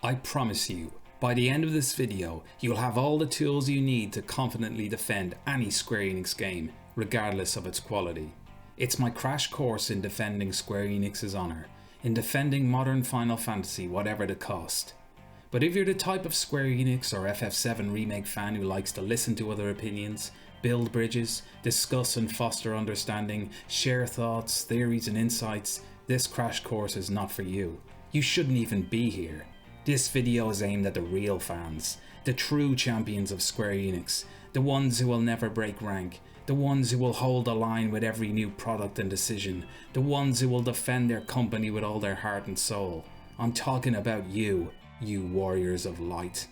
I promise you, by the end of this video, you'll have all the tools you need to confidently defend any Square Enix game, regardless of its quality. It's my crash course in defending Square Enix's honour, in defending modern Final Fantasy whatever the cost. But if you're the type of Square Enix or FF7 Remake fan who likes to listen to other opinions, build bridges, discuss and foster understanding, share thoughts, theories and insights, this crash course is not for you. You shouldn't even be here. This video is aimed at the real fans, the true champions of Square Enix, the ones who will never break rank, the ones who will hold the line with every new product and decision, the ones who will defend their company with all their heart and soul. I'm talking about you, you warriors of light.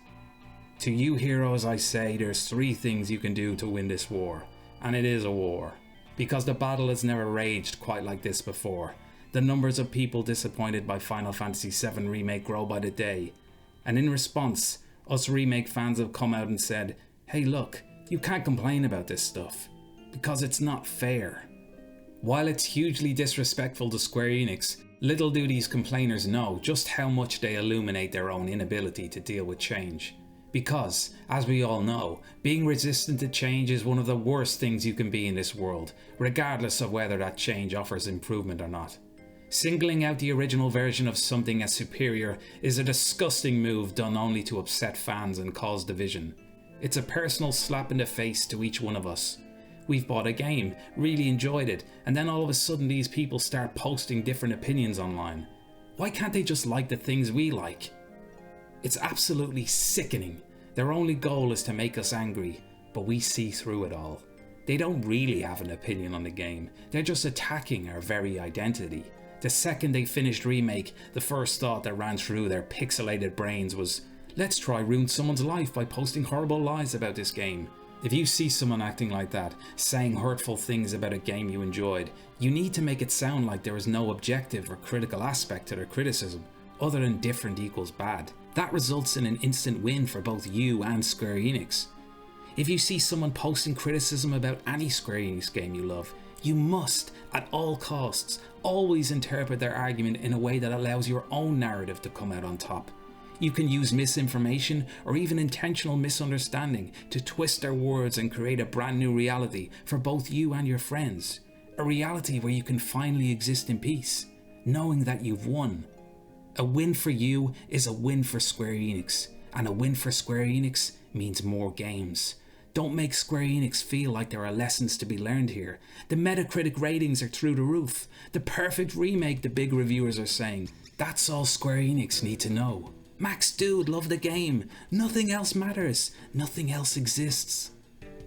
To you heroes I say there's 3 things you can do to win this war, and it is a war, because the battle has never raged quite like this before. The numbers of people disappointed by Final Fantasy VII Remake grow by the day, and in response, us Remake fans have come out and said, hey look, you can't complain about this stuff, because it's not fair. While it's hugely disrespectful to Square Enix, little do these complainers know just how much they illuminate their own inability to deal with change. Because, as we all know, being resistant to change is one of the worst things you can be in this world, regardless of whether that change offers improvement or not. Singling out the original version of something as superior is a disgusting move done only to upset fans and cause division. It's a personal slap in the face to each one of us. We've bought a game, really enjoyed it, and then all of a sudden these people start posting different opinions online. Why can't they just like the things we like? It's absolutely sickening. Their only goal is to make us angry, but we see through it all. They don't really have an opinion on the game, they're just attacking our very identity. The second they finished Remake, the first thought that ran through their pixelated brains was, let's try ruin someone's life by posting horrible lies about this game. If you see someone acting like that, saying hurtful things about a game you enjoyed, you need to make it sound like there is no objective or critical aspect to their criticism, other than different equals bad. That results in an instant win for both you and Square Enix. If you see someone posting criticism about any Square Enix game you love, you must, at all costs, always interpret their argument in a way that allows your own narrative to come out on top. You can use misinformation or even intentional misunderstanding to twist their words and create a brand new reality for both you and your friends. A reality where you can finally exist in peace, knowing that you've won. A win for you is a win for Square Enix, and a win for Square Enix means more games. Don't make Square Enix feel like there are lessons to be learned here. The Metacritic ratings are through the roof. The perfect remake, the big reviewers are saying. That's all Square Enix need to know. Max dude, love the game. Nothing else matters. Nothing else exists.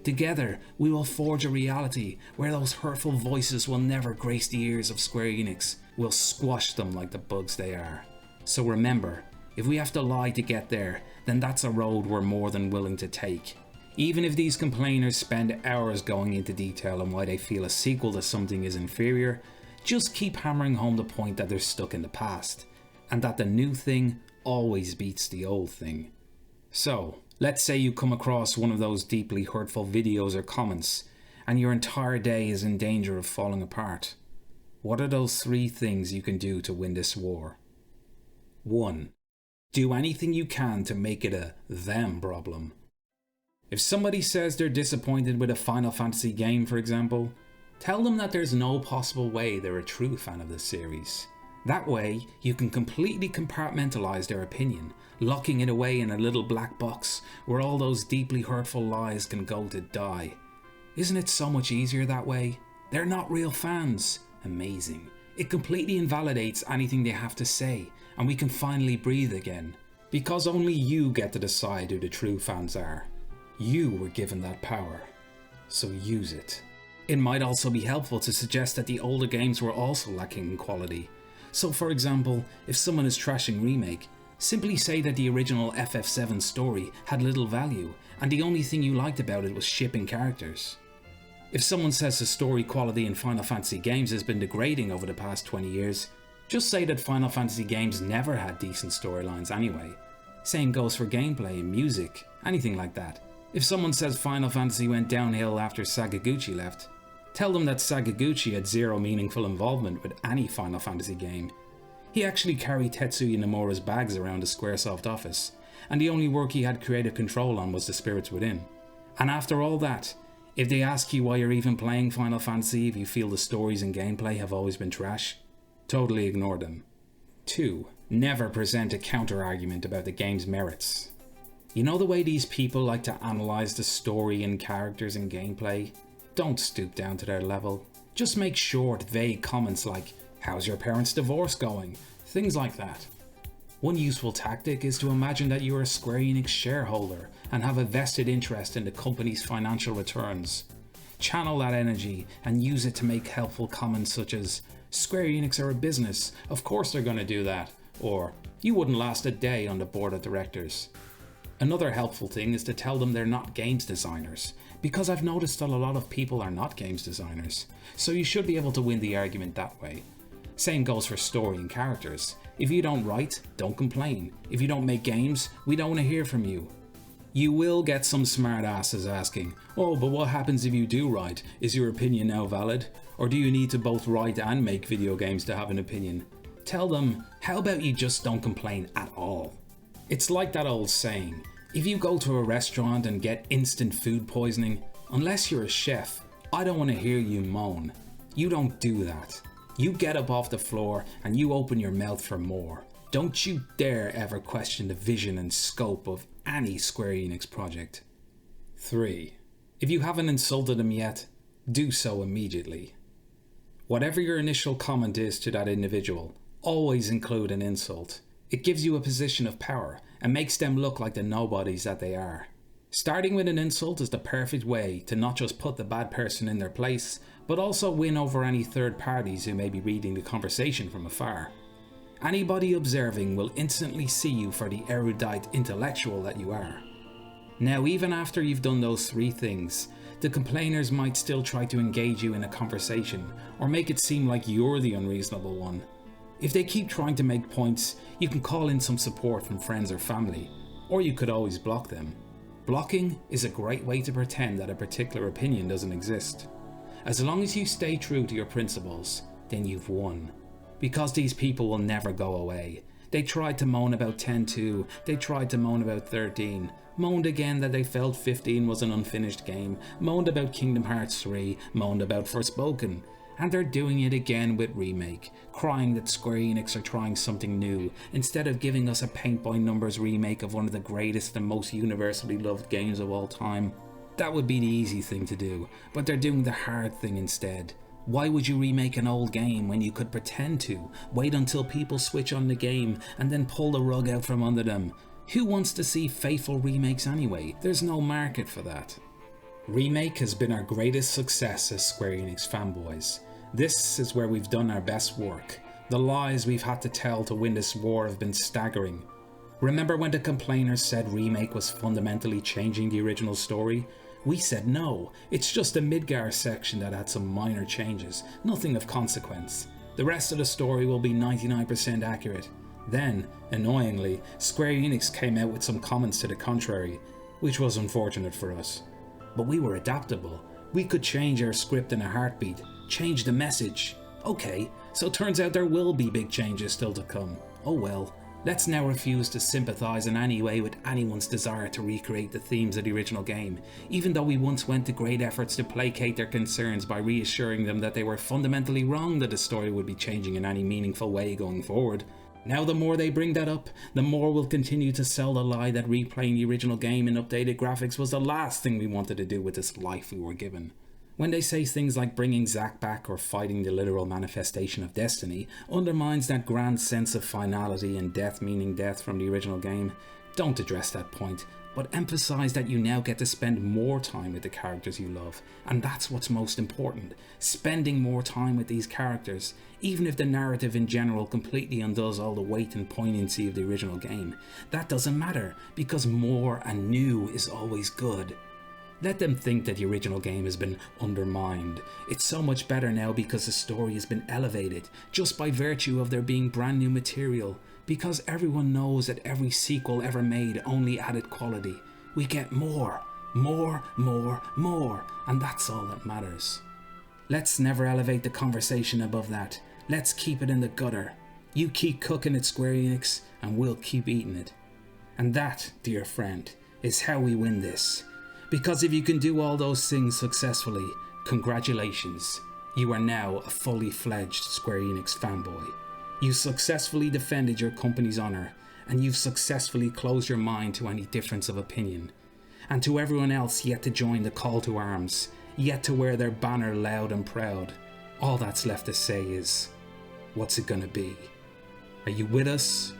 Together, we will forge a reality where those hurtful voices will never grace the ears of Square Enix. We'll squash them like the bugs they are. So remember, if we have to lie to get there, then that's a road we're more than willing to take. Even if these complainers spend hours going into detail on why they feel a sequel to something is inferior, just keep hammering home the point that they're stuck in the past, and that the new thing always beats the old thing. So, let's say you come across one of those deeply hurtful videos or comments, and your entire day is in danger of falling apart. What are those 3 things you can do to win this war? 1. Do anything you can to make it a them problem. If somebody says they're disappointed with a Final Fantasy game, for example, tell them that there's no possible way they're a true fan of the series. That way, you can completely compartmentalize their opinion, locking it away in a little black box where all those deeply hurtful lies can go to die. Isn't it so much easier that way? They're not real fans. Amazing. It completely invalidates anything they have to say, and we can finally breathe again. Because only you get to decide who the true fans are. You were given that power, so use it. It might also be helpful to suggest that the older games were also lacking in quality. So for example, if someone is trashing Remake, simply say that the original FF7 story had little value, and the only thing you liked about it was shipping characters. If someone says the story quality in Final Fantasy games has been degrading over the past 20 years, just say that Final Fantasy games never had decent storylines anyway. Same goes for gameplay, music, anything like that. If someone says Final Fantasy went downhill after Sakaguchi left, tell them that Sakaguchi had zero meaningful involvement with any Final Fantasy game. He actually carried Tetsuya Nomura's bags around the Squaresoft office, and the only work he had creative control on was The Spirits Within. And after all that, if they ask you why you're even playing Final Fantasy if you feel the stories and gameplay have always been trash, totally ignore them. 2. Never present a counter-argument about the game's merits. You know the way these people like to analyse the story and characters and gameplay? Don't stoop down to their level. Just make short, vague comments like, "How's your parents' divorce going?" Things like that. One useful tactic is to imagine that you are a Square Enix shareholder and have a vested interest in the company's financial returns. Channel that energy and use it to make helpful comments such as, "Square Enix are a business, of course they're going to do that," or "You wouldn't last a day on the board of directors." Another helpful thing is to tell them they're not games designers, because I've noticed that a lot of people are not games designers, so you should be able to win the argument that way. Same goes for story and characters. If you don't write, don't complain. If you don't make games, we don't want to hear from you. You will get some smart asses asking, "Oh, but what happens if you do write? Is your opinion now valid? Or do you need to both write and make video games to have an opinion?" Tell them, how about you just don't complain at all? It's like that old saying, if you go to a restaurant and get instant food poisoning, unless you're a chef, I don't want to hear you moan. You don't do that. You get up off the floor and you open your mouth for more. Don't you dare ever question the vision and scope of any Square Enix project. 3. If you haven't insulted them yet, do so immediately. Whatever your initial comment is to that individual, always include an insult. It gives you a position of power and makes them look like the nobodies that they are. Starting with an insult is the perfect way to not just put the bad person in their place, but also win over any third parties who may be reading the conversation from afar. Anybody observing will instantly see you for the erudite intellectual that you are. Now, even after you've done those 3 things, the complainers might still try to engage you in a conversation or make it seem like you're the unreasonable one. If they keep trying to make points, you can call in some support from friends or family, or you could always block them. Blocking is a great way to pretend that a particular opinion doesn't exist. As long as you stay true to your principles, then you've won. Because these people will never go away. They tried to moan about 10.2, they tried to moan about 13, moaned again that they felt 15 was an unfinished game, moaned about Kingdom Hearts 3, moaned about Forspoken. And they're doing it again with Remake, crying that Square Enix are trying something new, instead of giving us a paint-by-numbers remake of one of the greatest and most universally loved games of all time. That would be the easy thing to do, but they're doing the hard thing instead. Why would you remake an old game when you could pretend to, wait until people switch on the game, and then pull the rug out from under them? Who wants to see faithful remakes anyway? There's no market for that. Remake has been our greatest success as Square Enix fanboys. This is where we've done our best work. The lies we've had to tell to win this war have been staggering. Remember when the complainers said Remake was fundamentally changing the original story? We said no, it's just a Midgar section that had some minor changes, nothing of consequence. The rest of the story will be 99% accurate. Then, annoyingly, Square Enix came out with some comments to the contrary, which was unfortunate for us. But we were adaptable. We could change our script in a heartbeat, change the message. Okay, so turns out there will be big changes still to come. Oh well. Let's now refuse to sympathise in any way with anyone's desire to recreate the themes of the original game, even though we once went to great efforts to placate their concerns by reassuring them that they were fundamentally wrong that the story would be changing in any meaningful way going forward. Now the more they bring that up, the more we'll continue to sell the lie that replaying the original game in updated graphics was the last thing we wanted to do with this life we were given. When they say things like bringing Zack back or fighting the literal manifestation of destiny undermines that grand sense of finality and death meaning death from the original game, don't address that point, but emphasize that you now get to spend more time with the characters you love, and that's what's most important, spending more time with these characters, even if the narrative in general completely undoes all the weight and poignancy of the original game. That doesn't matter, because more and new is always good. Let them think that the original game has been undermined. It's so much better now because the story has been elevated, just by virtue of there being brand new material. Because everyone knows that every sequel ever made only added quality. We get more, and that's all that matters. Let's never elevate the conversation above that. Let's keep it in the gutter. You keep cooking at Square Enix and we'll keep eating it. And that, dear friend, is how we win this. Because if you can do all those things successfully, congratulations. You are now a fully fledged Square Enix fanboy. You successfully defended your company's honour, and you've successfully closed your mind to any difference of opinion. And to everyone else yet to join the call to arms, yet to wear their banner loud and proud, all that's left to say is, what's it gonna be? Are you with us,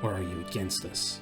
or are you against us?